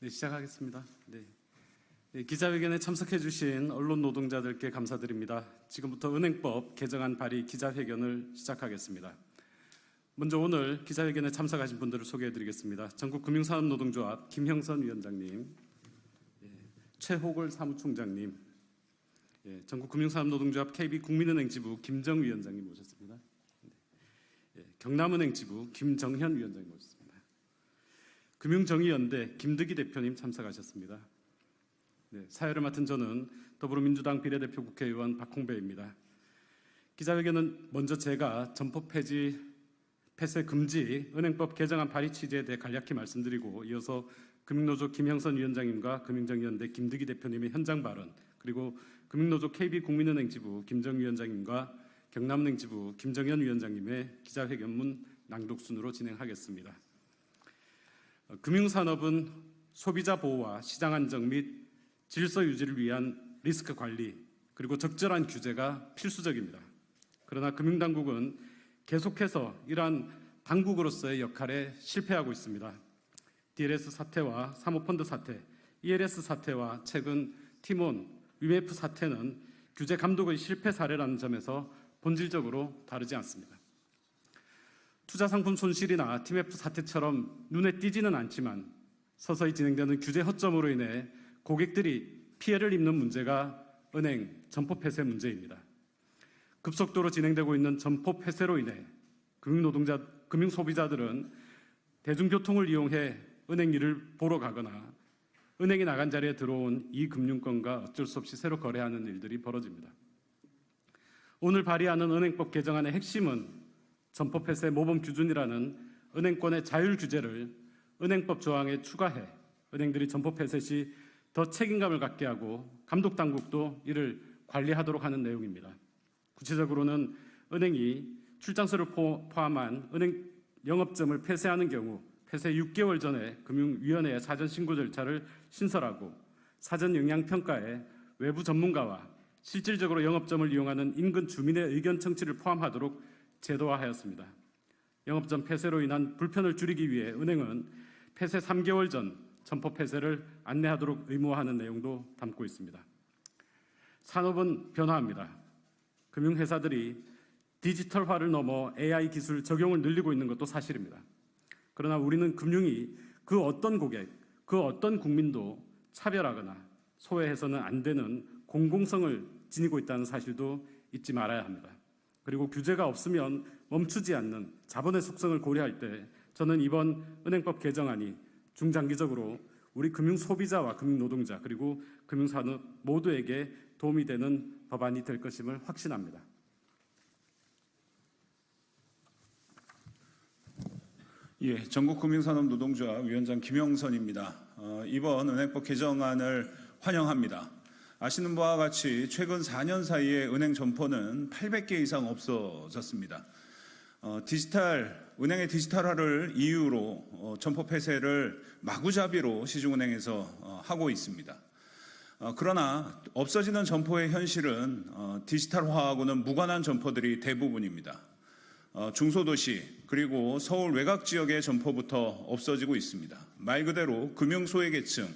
네, 시작하겠습니다. 기자회견에 참석해 주신 언론 노동자들께 감사드립니다. 지금부터 은행법 개정안 발의 기자회견을 시작하겠습니다. 먼저 오늘 기자회견에 참석하신 분들을 소개해 드리겠습니다. 전국금융산업노동조합 김형선 위원장님, 최호걸 사무총장님, 전국금융산업노동조합 KB국민은행 지부 김정 위원장님 모셨습니다. 경남은행 지부 김정현 위원장님 모셨습니다. 금융정의연대 김득희 대표님 참석하셨습니다. 사회를 맡은 저는 더불어민주당 비례대표 국회의원 박홍배입니다. 기자회견은 먼저 제가 점포 폐지, 폐쇄 금지, 은행법 개정안 발의 취지에 대해 간략히 말씀드리고 이어서 금융노조 김형선 위원장님과 금융정의연대 김득희 대표님의 현장 발언, 그리고 금융노조 KB국민은행 지부 김정 위원장님과 경남은행 지부 김정현 위원장님의 기자회견문 낭독 순으로 진행하겠습니다. 금융산업은 소비자 보호와 시장 안정 및 질서 유지를 위한 리스크 관리 그리고 적절한 규제가 필수적입니다. 그러나 금융당국은 계속해서 이러한 당국으로서의 역할에 실패하고 있습니다. DLS 사태와 사모펀드 사태, ELS 사태와 최근 티몬, 위메프 사태는 규제 감독의 실패 사례라는 점에서 본질적으로 다르지 않습니다. 투자상품 손실이나 TMF 사태처럼 눈에 띄지는 않지만 서서히 진행되는 규제 허점으로 인해 고객들이 피해를 입는 문제가 은행 점포 폐쇄 문제입니다. 급속도로 진행되고 있는 점포 폐쇄로 인해 금융소비자들은 대중교통을 이용해 은행 일을 보러 가거나 은행이 나간 자리에 들어온 이 금융권과 어쩔 수 없이 새로 거래하는 일들이 벌어집니다. 오늘 발의하는 은행법 개정안의 핵심은 점포 폐쇄 모범 기준이라는 은행권의 자율 규제를 은행법 조항에 추가해 은행들이 점포 폐쇄 시 더 책임감을 갖게 하고 감독 당국도 이를 관리하도록 하는 내용입니다. 구체적으로는 은행이 출장소를 포함한 은행 영업점을 폐쇄하는 경우 폐쇄 6개월 전에 금융위원회에 사전 신고 절차를 신설하고 사전 영향평가에 외부 전문가와 실질적으로 영업점을 이용하는 인근 주민의 의견 청취를 포함하도록 제도화하였습니다. 영업점 폐쇄로 인한 불편을 줄이기 위해 은행은 폐쇄 3개월 전 점포 폐쇄를 안내하도록 의무화하는 내용도 담고 있습니다. 산업은 변화합니다. 금융회사들이 디지털화를 넘어 AI 기술 적용을 늘리고 있는 것도 사실입니다. 그러나 우리는 금융이 그 어떤 고객, 그 어떤 국민도 차별하거나 소외해서는 안 되는 공공성을 지니고 있다는 사실도 잊지 말아야 합니다. 그리고 규제가 없으면 멈추지 않는 자본의 속성을 고려할 때 저는 이번 은행법 개정안이 중장기적으로 우리 금융소비자와 금융노동자 그리고 금융산업 모두에게 도움이 되는 법안이 될 것임을 확신합니다. 전국금융산업노동조합 위원장 김영선입니다. 이번 은행법 개정안을 환영합니다. 아시는 바와 같이 최근 4년 사이에 은행 점포는 800개 이상 없어졌습니다. 은행의 디지털화를 이유로 점포 폐쇄를 마구잡이로 시중은행에서 하고 있습니다. 그러나 없어지는 점포의 현실은 디지털화하고는 무관한 점포들이 대부분입니다. 중소도시 그리고 서울 외곽 지역의 점포부터 없어지고 있습니다. 말 그대로 금융소외계층,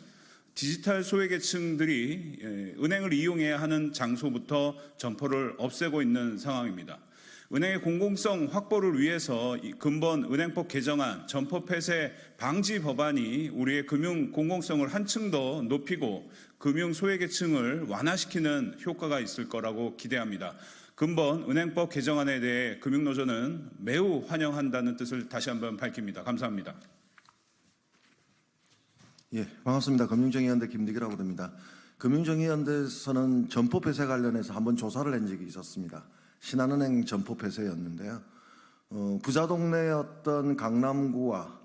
디지털 소외계층들이 은행을 이용해야 하는 장소부터 점포를 없애고 있는 상황입니다. 은행의 공공성 확보를 위해서 근본 은행법 개정안 점포 폐쇄 방지 법안이 우리의 금융 공공성을 한층 더 높이고 금융 소외계층을 완화시키는 효과가 있을 거라고 기대합니다. 근본 은행법 개정안에 대해 금융노조는 매우 환영한다는 뜻을 다시 한번 밝힙니다. 감사합니다. 반갑습니다. 금융정의연대 김득희라고 합니다. 금융정의연대에서는 점포 폐쇄 관련해서 한번 조사를 한 적이 있었습니다. 신한은행 점포 폐쇄였는데요. 부자 동네였던 강남구와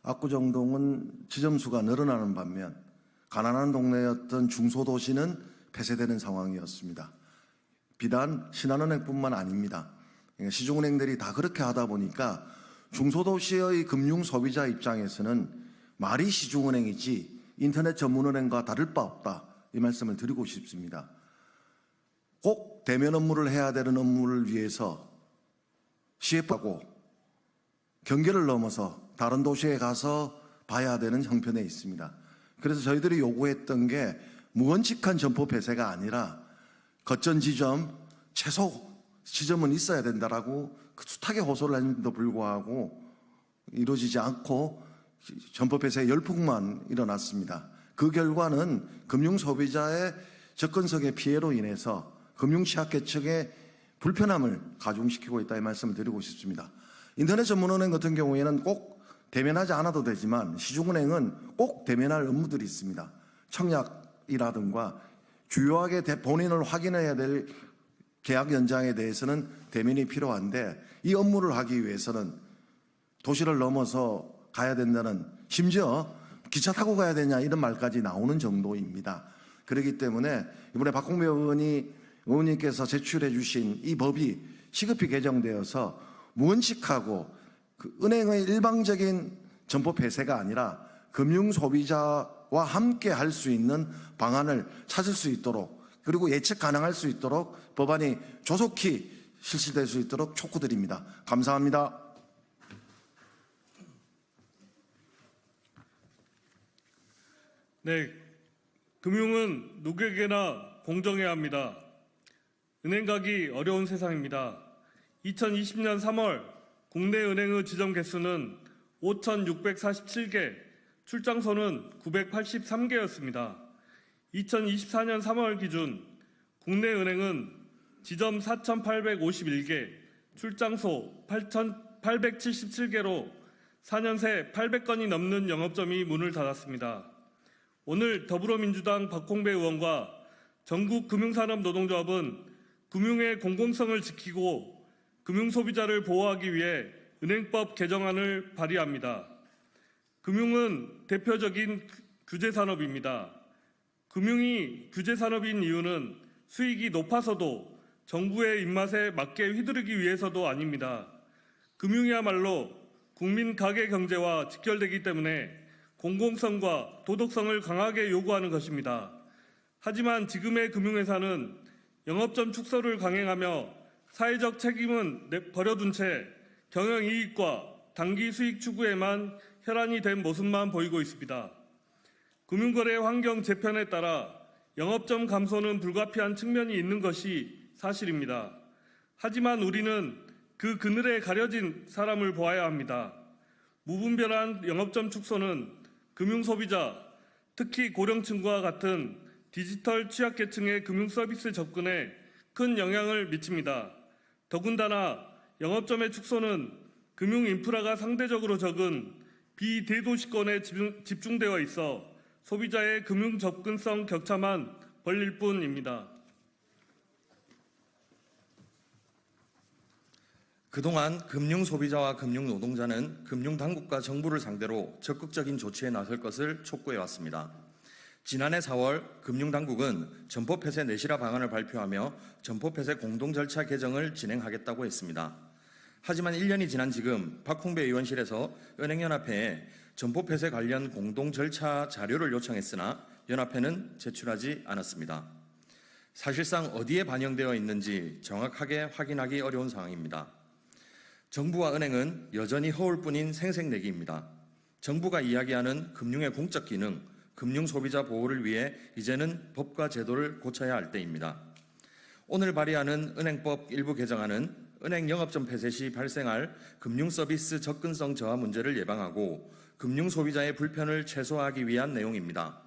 압구정동은 지점수가 늘어나는 반면 가난한 동네였던 중소도시는 폐쇄되는 상황이었습니다. 비단 신한은행뿐만 아닙니다. 시중은행들이 다 그렇게 하다 보니까 중소도시의 금융 소비자 입장에서는 말이 시중은행이지 인터넷 전문은행과 다를 바 없다, 이 말씀을 드리고 싶습니다. 꼭 대면 업무를 해야 되는 업무를 위해서 CF하고 경계를 넘어서 다른 도시에 가서 봐야 되는 형편에 있습니다. 그래서 저희들이 요구했던 게 무원칙한 점포 폐쇄가 아니라 거점 지점, 최소 지점은 있어야 된다라고 숱하게 호소를 했는데도 불구하고 이루어지지 않고 점포 폐쇄 열풍만 일어났습니다. 그 결과는 금융 소비자의 접근성의 피해로 인해서 금융 취약계층의 불편함을 가중시키고 있다, 이 말씀을 드리고 싶습니다. 인터넷 전문은행 같은 경우에는 꼭 대면하지 않아도 되지만 시중은행은 꼭 대면할 업무들이 있습니다. 청약이라든가 주요하게 본인을 확인해야 될 계약 연장에 대해서는 대면이 필요한데 이 업무를 하기 위해서는 도시를 넘어서 가야 된다는, 심지어 기차 타고 가야 되냐 이런 말까지 나오는 정도입니다. 그렇기 때문에 이번에 박홍배 의원님께서 제출해 주신 이 법이 시급히 개정되어서 무원칙하고 은행의 일방적인 점포 폐쇄가 아니라 금융 소비자와 함께 할 수 있는 방안을 찾을 수 있도록, 그리고 예측 가능할 수 있도록 법안이 조속히 실시될 수 있도록 촉구드립니다. 감사합니다. 네, 금융은 누구에게나 공정해야 합니다. 은행 가기 어려운 세상입니다. 2020년 3월 국내 은행의 지점 개수는 5,647개, 출장소는 983개였습니다. 2024년 3월 기준 국내 은행은 지점 4,851개, 출장소 8,877개로 4년 새 800건이 넘는 영업점이 문을 닫았습니다. 오늘 더불어민주당 박홍배 의원과 전국금융산업노동조합은 금융의 공공성을 지키고 금융소비자를 보호하기 위해 은행법 개정안을 발의합니다. 금융은 대표적인 규제산업입니다. 금융이 규제산업인 이유는 수익이 높아서도 정부의 입맛에 맞게 휘두르기 위해서도 아닙니다. 금융이야말로 국민 가계 경제와 직결되기 때문에 공공성과 도덕성을 강하게 요구하는 것입니다. 하지만 지금의 금융회사는 영업점 축소를 강행하며 사회적 책임은 버려둔 채 경영이익과 단기 수익 추구에만 혈안이 된 모습만 보이고 있습니다. 금융거래 환경 재편에 따라 영업점 감소는 불가피한 측면이 있는 것이 사실입니다. 하지만 우리는 그 그늘에 가려진 사람을 보아야 합니다. 무분별한 영업점 축소는 금융소비자, 특히 고령층과 같은 디지털 취약계층의 금융서비스 접근에 큰 영향을 미칩니다. 더군다나 영업점의 축소는 금융인프라가 상대적으로 적은 비대도시권에 집중되어 있어 소비자의 금융 접근성 격차만 벌릴 뿐입니다. 그동안 금융소비자와 금융노동자는 금융당국과 정부를 상대로 적극적인 조치에 나설 것을 촉구해왔습니다. 지난해 4월 금융당국은 점포폐쇄 내실화 방안을 발표하며 점포폐쇄 공동절차 개정을 진행하겠다고 했습니다. 하지만 1년이 지난 지금 박홍배 의원실에서 은행연합회에 점포폐쇄 관련 공동절차 자료를 요청했으나 연합회는 제출하지 않았습니다. 사실상 어디에 반영되어 있는지 정확하게 확인하기 어려운 상황입니다. 정부와 은행은 여전히 허울 뿐인 생색내기입니다. 정부가 이야기하는 금융의 공적 기능, 금융 소비자 보호를 위해 이제는 법과 제도를 고쳐야 할 때입니다. 오늘 발의하는 은행법 일부 개정안은 은행 영업점 폐쇄 시 발생할 금융 서비스 접근성 저하 문제를 예방하고 금융 소비자의 불편을 최소화하기 위한 내용입니다.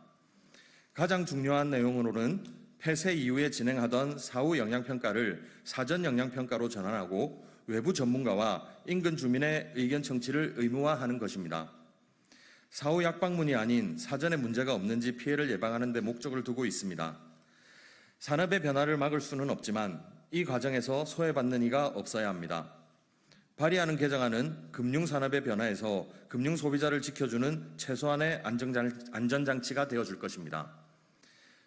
가장 중요한 내용으로는 폐쇄 이후에 진행하던 사후 영향평가를 사전 영향평가로 전환하고 외부 전문가와 인근 주민의 의견 청취를 의무화하는 것입니다. 사후 약방문이 아닌 사전에 문제가 없는지 피해를 예방하는 데 목적을 두고 있습니다. 산업의 변화를 막을 수는 없지만 이 과정에서 소외받는 이가 없어야 합니다. 발의하는 개정안은 금융산업의 변화에서 금융소비자를 지켜주는 최소한의 안전장치가 되어줄 것입니다.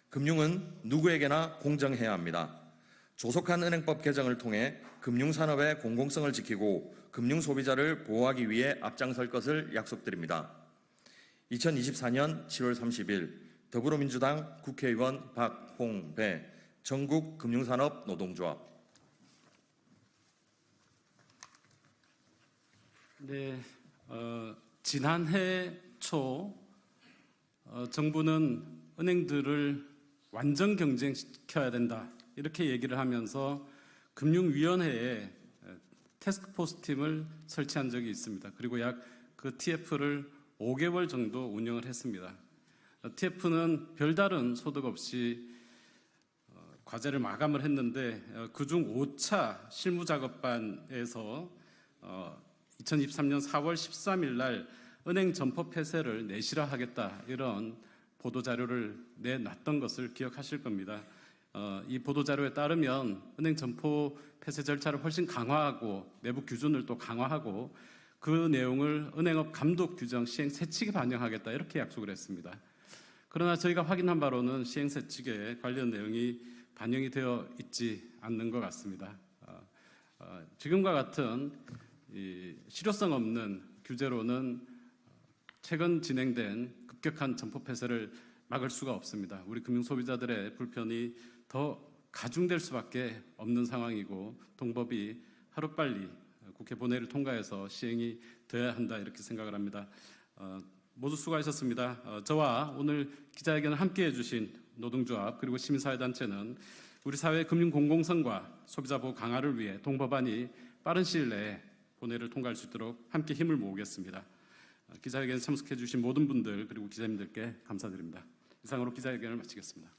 금융은 누구에게나 공정해야 합니다. 조속한 은행법 개정을 통해 금융산업의 공공성을 지키고 금융소비자를 보호하기 위해 앞장설 것을 약속드립니다. 2024년 7월 30일 더불어민주당 국회의원 박홍배 전국금융산업노동조합. 네, 지난해 초 정부는 은행들을 완전 경쟁시켜야 된다 이렇게 얘기를 하면서 금융위원회에 태스크포스 팀을 설치한 적이 있습니다. 그리고 약 그 TF를 5개월 정도 운영을 했습니다. TF는 별다른 소득 없이 과제를 마감을 했는데 그중 5차 실무작업반에서 2023년 4월 13일 날 은행 점포 폐쇄를 내실화하겠다 이런 보도자료를 내놨던 것을 기억하실 겁니다. 이 보도자료에 따르면 은행 점포 폐쇄 절차를 훨씬 강화하고 내부 규준을 또 강화하고 그 내용을 은행업 감독 규정 시행 세칙에 반영하겠다 이렇게 약속을 했습니다. 그러나 저희가 확인한 바로는 시행 세칙에 관련 내용이 반영이 되어 있지 않는 것 같습니다. 지금과 같은 이 실효성 없는 규제로는 최근 진행된 급격한 점포 폐쇄를 막을 수가 없습니다. 우리 금융 소비자들의 불편이 더 가중될 수밖에 없는 상황이고 동법이 하루빨리 국회 본회의를 통과해서 시행이 되어야 한다 이렇게 생각을 합니다. 모두 수고하셨습니다. 저와 오늘 기자회견을 함께해 주신 노동조합 그리고 시민사회단체는 우리 사회의 금융 공공성과 소비자 보호 강화를 위해 동법안이 빠른 시일 내에 본회의를 통과할 수 있도록 함께 힘을 모으겠습니다. 기자회견에 참석해 주신 모든 분들 그리고 기자님들께 감사드립니다. 이상으로 기자회견을 마치겠습니다.